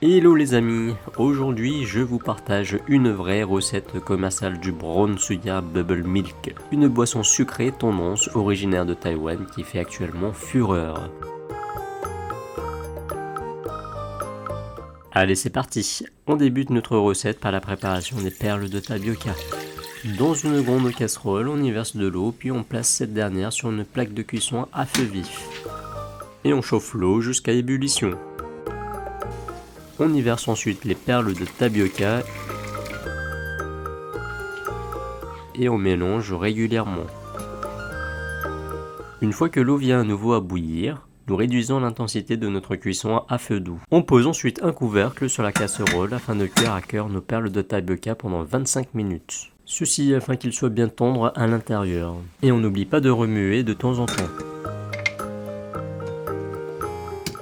Hello les amis, aujourd'hui je vous partage une vraie recette commerciale du Brown Sugar Bubble Milk, une boisson sucrée tendance originaire de Taïwan qui fait actuellement fureur. Allez c'est parti, on débute notre recette par la préparation des perles de tapioca. Dans une grande casserole, on y verse de l'eau puis on place cette dernière sur une plaque de cuisson à feu vif. Et on chauffe l'eau jusqu'à ébullition. On y verse ensuite les perles de tapioca et on mélange régulièrement. Une fois que l'eau vient à nouveau à bouillir, nous réduisons l'intensité de notre cuisson à feu doux. On pose ensuite un couvercle sur la casserole afin de cuire à cœur nos perles de tapioca pendant 25 minutes. Ceci afin qu'ils soient bien tendres à l'intérieur. Et on n'oublie pas de remuer de temps en temps.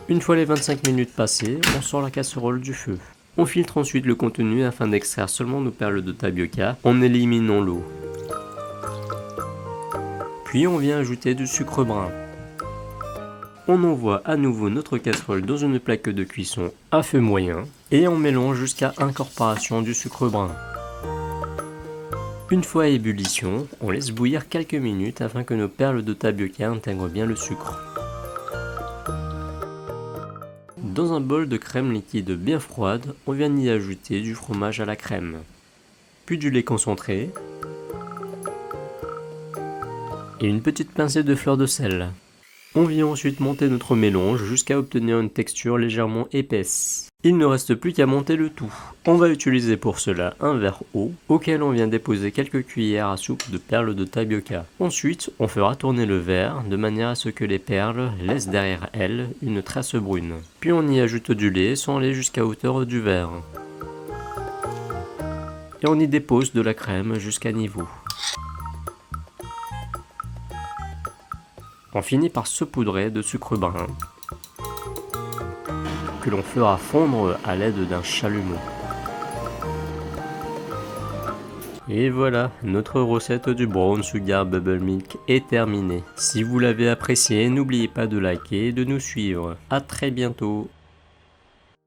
Une fois les 25 minutes passées, on sort la casserole du feu. On filtre ensuite le contenu afin d'extraire seulement nos perles de tapioca en éliminant l'eau. Puis on vient ajouter du sucre brun. On envoie à nouveau notre casserole dans une plaque de cuisson à feu moyen et on mélange jusqu'à incorporation du sucre brun. Une fois à ébullition, on laisse bouillir quelques minutes afin que nos perles de tapioca intègrent bien le sucre. Dans un bol de crème liquide bien froide, on vient y ajouter du fromage à la crème, puis du lait concentré et une petite pincée de fleur de sel. On vient ensuite monter notre mélange jusqu'à obtenir une texture légèrement épaisse. Il ne reste plus qu'à monter le tout. On va utiliser pour cela un verre haut auquel on vient déposer quelques cuillères à soupe de perles de tapioca. Ensuite, on fera tourner le verre de manière à ce que les perles laissent derrière elles une trace brune. Puis on y ajoute du lait sans lait jusqu'à hauteur du verre. Et on y dépose de la crème jusqu'à niveau. On finit par saupoudrer de sucre brun que l'on fera fondre à l'aide d'un chalumeau. Et voilà, notre recette du Brown Sugar Bubble Milk est terminée. Si vous l'avez apprécié, n'oubliez pas de liker et de nous suivre. À très bientôt.